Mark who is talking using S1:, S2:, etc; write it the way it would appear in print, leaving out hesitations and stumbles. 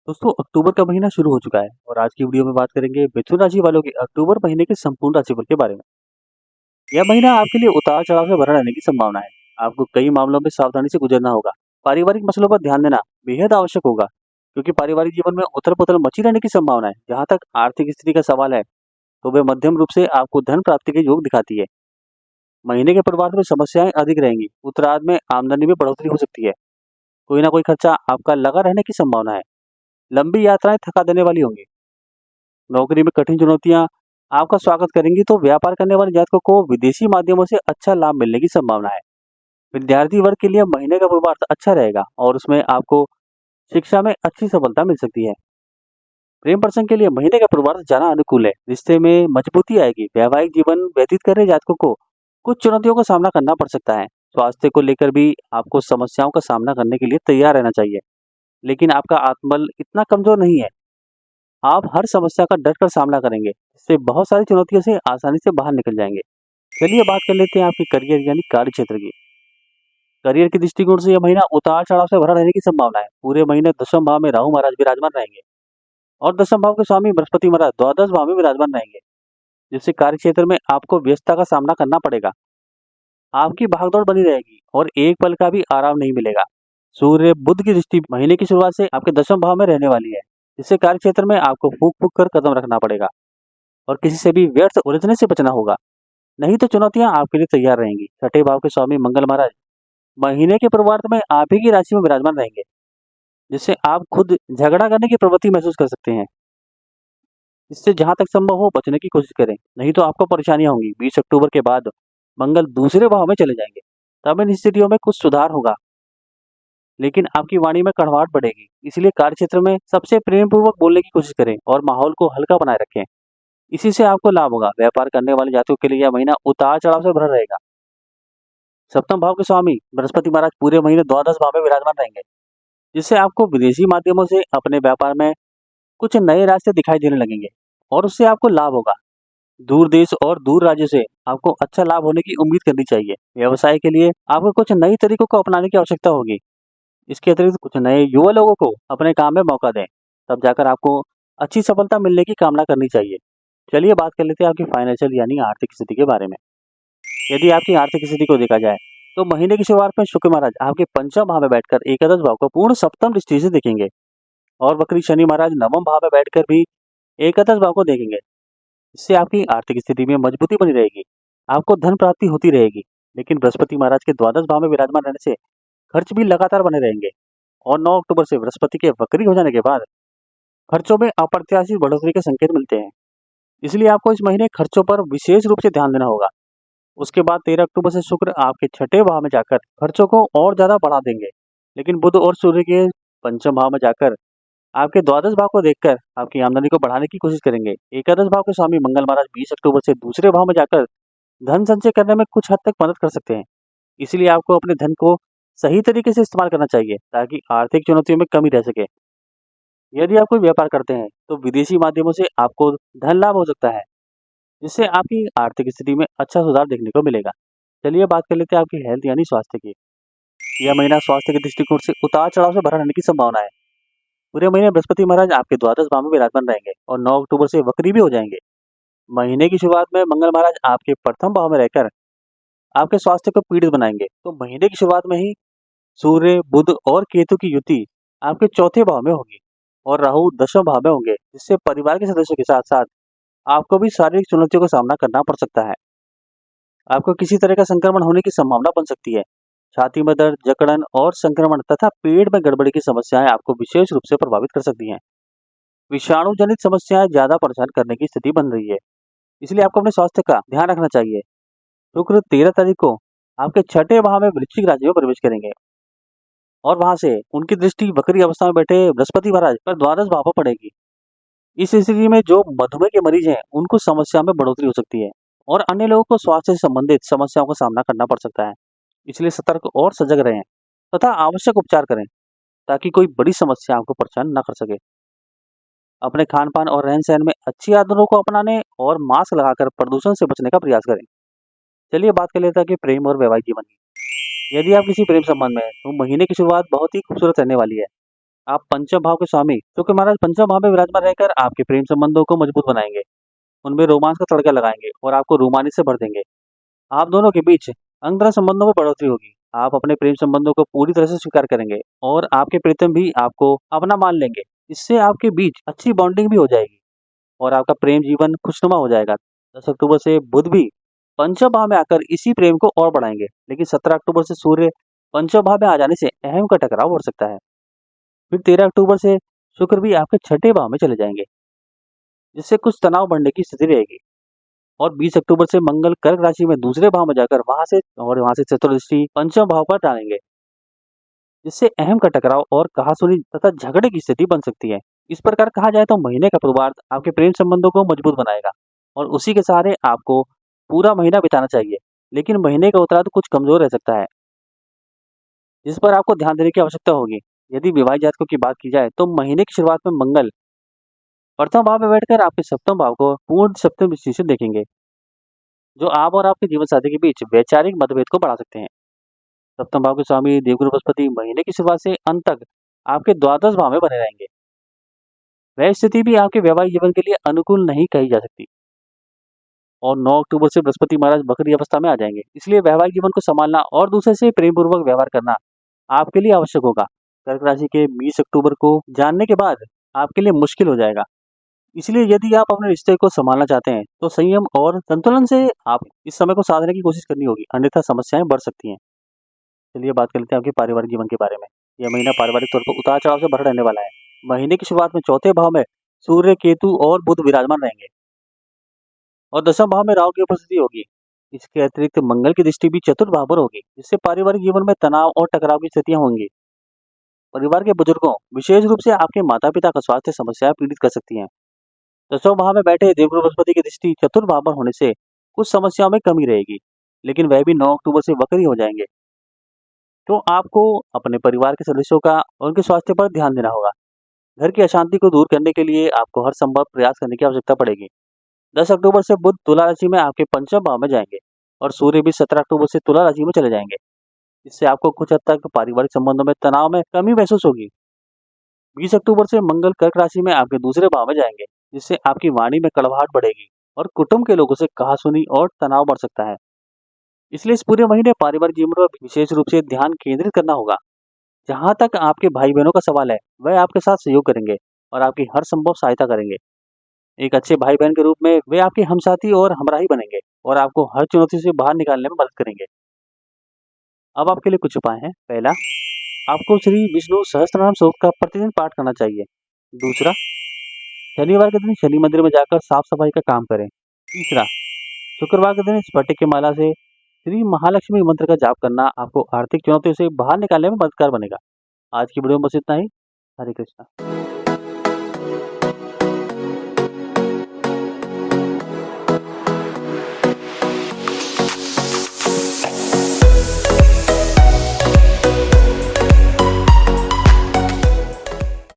S1: दोस्तों अक्टूबर का महीना शुरू हो चुका है और आज की वीडियो में बात करेंगे मिथुन राशि वालों के अक्टूबर महीने के संपूर्ण राशिफल के बारे में। यह महीना आपके लिए उतार चढ़ाव से भरा रहने की संभावना है। आपको कई मामलों में सावधानी से गुजरना होगा। पारिवारिक मसलों पर ध्यान देना बेहद आवश्यक होगा, क्योंकि पारिवारिक जीवन में उथल पुथल मची रहने की संभावना है। जहाँ तक आर्थिक स्थिति का सवाल है, तो वे मध्यम रूप से आपको धन प्राप्ति के योग दिखाती है। महीने के पूर्वार्ध में समस्याएं अधिक रहेंगी। उत्तरार्ध में आमदनी में बढ़ोतरी हो सकती है। कोई ना कोई खर्चा आपका लगा रहने की संभावना है। लंबी यात्राएं थका देने वाली होंगी। नौकरी में कठिन चुनौतियां आपका स्वागत करेंगी, तो व्यापार करने वाले जातकों को विदेशी माध्यमों से अच्छा लाभ मिलने की संभावना है। विद्यार्थी वर्ग के लिए महीने का पूर्वार्ध अच्छा रहेगा और उसमें आपको शिक्षा में अच्छी सफलता मिल सकती है। प्रेम प्रसंग के लिए महीने का पूर्वार्ध जाना अनुकूल है। रिश्ते में मजबूती आएगी। वैवाहिक जीवन व्यतीत कर रहे जातकों को कुछ चुनौतियों का सामना करना पड़ सकता है। स्वास्थ्य को लेकर भी आपको समस्याओं का सामना करने के लिए तैयार रहना चाहिए, लेकिन आपका आत्मबल इतना कमजोर नहीं है। आप हर समस्या का डटकर सामना करेंगे, इससे बहुत सारी चुनौतियों से आसानी से बाहर निकल जाएंगे। चलिए बात कर लेते हैं आपके करियर यानी कार्य क्षेत्र की। करियर के दृष्टिकोण से यह महीना उतार चढ़ाव से भरा रहने की संभावना है। पूरे महीने दशम भाव में राहु महाराज विराजमान रहेंगे और दशम भाव के स्वामी बृहस्पति महाराज द्वादश भाव में विराजमान रहेंगे, जिससे कार्य क्षेत्र में आपको व्यस्तता का सामना करना पड़ेगा। आपकी भागदौड़ बनी रहेगी और एक पल का भी आराम नहीं मिलेगा। सूर्य बुध की दृष्टि महीने की शुरुआत से आपके दशम भाव में रहने वाली है, जिससे कार्य क्षेत्र में आपको फूक फूक कर कदम रखना पड़ेगा और किसी से भी व्यर्थ उलझने से बचना होगा। नहीं तो चुनौतियां आपके लिए तैयार रहेंगी। छठे भाव के स्वामी मंगल महाराज महीने के पूर्वार्ध में आप ही की राशि में विराजमान रहेंगे, जिससे आप खुद झगड़ा करने की प्रवृत्ति महसूस कर सकते हैं। इससे जहां तक संभव हो बचने की कोशिश करें, नहीं तो आपको परेशानियां होंगी। 20 अक्टूबर के बाद मंगल दूसरे भाव में चले जाएंगे, तब इन स्थितियों में कुछ सुधार होगा, लेकिन आपकी वाणी में कड़वाहट बढ़ेगी। इसलिए कार्य क्षेत्र में सबसे प्रेम पूर्वक बोलने की कोशिश करें और माहौल को हल्का बनाए रखें। इसी से आपको लाभ होगा। व्यापार करने वाले जातकों के लिए यह महीना उतार चढ़ाव से भरा रहेगा। सप्तम भाव के स्वामी बृहस्पति महाराज पूरे महीने द्वादश भाव में विराजमान रहेंगे, जिससे आपको विदेशी माध्यमों से अपने व्यापार में कुछ नए रास्ते दिखाई देने लगेंगे और उससे आपको लाभ होगा। दूर देश और दूर राज्य से आपको अच्छा लाभ होने की उम्मीद करनी चाहिए। व्यवसाय के लिए आपको कुछ नई तरीकों को अपनाने की आवश्यकता होगी। इसके अतिरिक्त कुछ नए युवा लोगों को अपने काम में मौका दें, तब जाकर आपको अच्छी सफलता मिलने की कामना करनी चाहिए। चलिए बात कर लेते हैं आपकी फाइनेंशियल यानी आर्थिक स्थिति के बारे में। यदि आपकी आर्थिक स्थिति को देखा जाए, तो महीने की शुरुआत में शुक्र महाराज आपके पंचम भाव में बैठकर एकादश भाव को पूर्ण सप्तम दृष्टि से देखेंगे और वक्री शनि महाराज नवम भाव में बैठकर भी एकादश भाव को देखेंगे। इससे आपकी आर्थिक स्थिति में मजबूती बनी रहेगी। आपको धन प्राप्ति होती रहेगी, लेकिन बृहस्पति महाराज के द्वादश भाव में विराजमान रहने से खर्च भी लगातार बने रहेंगे और 9 अक्टूबर से बृहस्पति के वक्री हो जाने के बाद खर्चों में अप्रत्याशित बढ़ोतरी के संकेत मिलते हैं। इसलिए आपको इस महीने खर्चों पर विशेष रूप से ध्यान देना होगा। उसके बाद 13 अक्टूबर से शुक्र आपके छठे भाव में जाकर खर्चों को और ज्यादा बढ़ा देंगे, लेकिन बुध और सूर्य के पंचम भाव में जाकर आपके द्वादश भाव को देखकर आपकी आमदनी को बढ़ाने की कोशिश करेंगे। एकादश भाव के स्वामी मंगल महाराज 20 अक्टूबर से दूसरे भाव में जाकर धन संचय करने में कुछ हद तक मदद कर सकते हैं। इसलिए आपको अपने धन को सही तरीके से इस्तेमाल करना चाहिए, ताकि आर्थिक चुनौतियों में कमी रह सके। यदि आप कोई व्यापार करते हैं, तो विदेशी माध्यमों से आपको धन लाभ हो सकता है, जिससे आपकी आर्थिक स्थिति में अच्छा सुधार देखने को मिलेगा। चलिए बात कर लेते हैं आपकी हेल्थ यानी स्वास्थ्य की। यह महीना स्वास्थ्य के दृष्टिकोण से उतार चढ़ाव से भरा रहने की संभावना है। पूरे महीने बृहस्पति महाराज आपके द्वादश भाव में विराजमान रहेंगे और 9 अक्टूबर से वक्री भी हो जाएंगे। महीने की शुरुआत में मंगल महाराज आपके प्रथम भाव में रहकर आपके स्वास्थ्य को पीड़ित बनाएंगे, तो महीने की शुरुआत में ही सूर्य बुध और केतु की युति आपके चौथे भाव में होगी और राहु दशम भाव में होंगे, जिससे परिवार के सदस्यों के साथ साथ आपको भी शारीरिक चुनौतियों का सामना करना पड़ सकता है। आपको किसी तरह का संक्रमण होने की संभावना बन सकती है। छाती में दर्द, जकड़न और संक्रमण तथा पेट में गड़बड़ी की समस्याएं आपको विशेष रूप से प्रभावित कर सकती हैं। विषाणु जनित समस्याएं ज्यादा परेशान करने की स्थिति बन रही है, इसलिए आपको अपने स्वास्थ्य का ध्यान रखना चाहिए। शुक्र 13 तारीख को आपके छठे भाव में वृश्चिक राशि में प्रवेश करेंगे और वहां से उनकी दृष्टि वक्री अवस्था में बैठे बृहस्पति महाराज पर द्वादश भाव पर पड़ेगी। इस स्थिति में जो मधुमेह के मरीज हैं, उनको समस्या में बढ़ोतरी हो सकती है और अन्य लोगों को स्वास्थ्य से संबंधित समस्याओं का सामना करना पड़ सकता है। इसलिए सतर्क और सजग रहें तथा आवश्यक उपचार करें, ताकि कोई बड़ी समस्या आपको परेशान न कर सके। अपने खान पान और रहन सहन में अच्छी आदतों को अपनाने और मास्क लगाकर प्रदूषण से बचने का प्रयास करें। चलिए बात कर लेते हैं कि प्रेम और वैवाहिक जीवन की। यदि आप किसी प्रेम संबंध में हैं, तो महीने की शुरुआत बहुत ही खूबसूरत रहने वाली है। आप पंचम भाव के स्वामी शुक्र महाराज पंचम भाव में विराजमान रहकर आपके प्रेम संबंधों को मजबूत बनाएंगे, उनमें रोमांस का तड़का लगाएंगे और आपको रोमांच से भर देंगे। आप दोनों के बीच अंतरंग संबंधों में बढ़ोतरी होगी। आप अपने प्रेम संबंधों को पूरी तरह से स्वीकार करेंगे और आपके प्रीतम भी आपको अपना मान लेंगे। इससे आपके बीच अच्छी बॉन्डिंग भी हो जाएगी और आपका प्रेम जीवन खुशनुमा हो जाएगा। 10 अक्टूबर से बुध भी पंचम भाव में आकर इसी प्रेम को और बढ़ाएंगे, लेकिन 17 अक्टूबर से सूर्य पंचम भाव में आ जाने से अहम का टकराव बढ़ सकता है। फिर 13 अक्टूबर से शुक्र भी आपके छठे भाव में चले जाएंगे, जिससे कुछ तनाव बढ़ने की स्थिति रहेगी। और 20 अक्टूबर से मंगल कर्क राशि में दूसरे भाव में जाकर वहां से चतुर्दृष्टि पंचम भाव पर डालेंगे, जिससे अहम का टकराव और कहासुनी तथा झगड़े की स्थिति बन सकती है। इस प्रकार कहा जाए तो महीने का पूर्वार्ध आपके प्रेम संबंधों को मजबूत बनाएगा और उसी के सहारे आपको पूरा महीना बिताना चाहिए। लेकिन महीने का उत्तरार्ध कुछ कमजोर रह सकता है, जिस पर आपको ध्यान देने की आवश्यकता होगी। यदि विवाहित जातकों की बात की जाए तो महीने की शुरुआत में मंगल प्रथम भाव में बैठकर आपके सप्तम भाव को पूर्ण सप्तम दृष्टि से देखेंगे, जो आप और आपके जीवन साथी के बीच वैचारिक मतभेद को बढ़ा सकते हैं। सप्तम भाव के स्वामी देवगुरु बृहस्पति महीने की शुरुआत से अंत तक आपके द्वादश भाव में बने रहेंगे। वह स्थिति भी आपके वैवाहिक जीवन के लिए अनुकूल नहीं कही जा सकती। और 9 अक्टूबर से बृहस्पति महाराज वक्री अवस्था में आ जाएंगे, इसलिए वैवाहिक जीवन को संभालना और दूसरे से प्रेम पूर्वक व्यवहार करना आपके लिए आवश्यक होगा। कर्क राशि के 20 अक्टूबर को जानने के बाद आपके लिए मुश्किल हो जाएगा, इसलिए यदि आप अपने रिश्ते को संभालना चाहते हैं तो संयम और संतुलन से आप इस समय को साधने की कोशिश करनी होगी, अन्यथा समस्याएं बढ़ सकती हैं। चलिए बात कर लेते हैं आपके पारिवारिक जीवन के बारे में। यह महीना पारिवारिक तौर पर उतार चढ़ाव से भरा रहने वाला है। महीने की शुरुआत में चौथे भाव में सूर्य, केतु और बुध विराजमान रहेंगे और दशम भाव में राहु की उपस्थिति होगी। इसके अतिरिक्त मंगल की दृष्टि भी चतुर्थ भाव पर होगी, जिससे पारिवारिक जीवन में तनाव और टकराव की स्थितियां होंगी। परिवार के बुजुर्गों, विशेष रूप से आपके माता पिता का स्वास्थ्य समस्याएं पीड़ित कर सकती हैं। दसवें भाव में बैठे देवगुरु बृहस्पति की दृष्टि चतुर्थ भाव पर होने से कुछ समस्याओं में कमी रहेगी, लेकिन वह भी 9 अक्टूबर से वक्री हो जाएंगे। तो आपको अपने परिवार के सदस्यों का और उनके स्वास्थ्य पर ध्यान देना होगा। घर की अशांति को दूर करने के लिए आपको हर संभव प्रयास करने की आवश्यकता पड़ेगी। 10 अक्टूबर से बुध तुला राशि में आपके पंचम भाव में जाएंगे और सूर्य भी 17 अक्टूबर से तुला राशि में चले जाएंगे। इससे आपको कुछ हद तक पारिवारिक संबंधों में तनाव में कमी महसूस होगी। 20 अक्टूबर से मंगल कर्क राशि में आपके दूसरे भाव में जाएंगे, जिससे आपकी वाणी में कड़वाहट बढ़ेगी और कुटुंब के लोगों से कहासुनी और तनाव बढ़ सकता है। इसलिए इस पूरे महीने पारिवारिक जीवन पर विशेष रूप से ध्यान केंद्रित करना होगा। जहां तक आपके भाई बहनों का सवाल है, वह आपके साथ सहयोग करेंगे और आपकी हर संभव सहायता करेंगे। एक अच्छे भाई बहन के रूप में वे आपके हमसाथी और हमराही बनेंगे और आपको हर चुनौती से बाहर निकालने में मदद करेंगे। अब आपके लिए कुछ उपाय हैं। पहला, आपको श्री विष्णु सहस्त्रनाम स्तोत्र का प्रतिदिन पाठ करना चाहिए। दूसरा, शनिवार के दिन शनि मंदिर में जाकर साफ सफाई का काम करें। तीसरा, शुक्रवार के दिन स्फटिक की माला से श्री महालक्ष्मी मंत्र का जाप करना आपको आर्थिक चुनौतियों से बाहर निकालने में मददगार बनेगा। आज की वीडियो में बस इतना ही। हरे कृष्णा।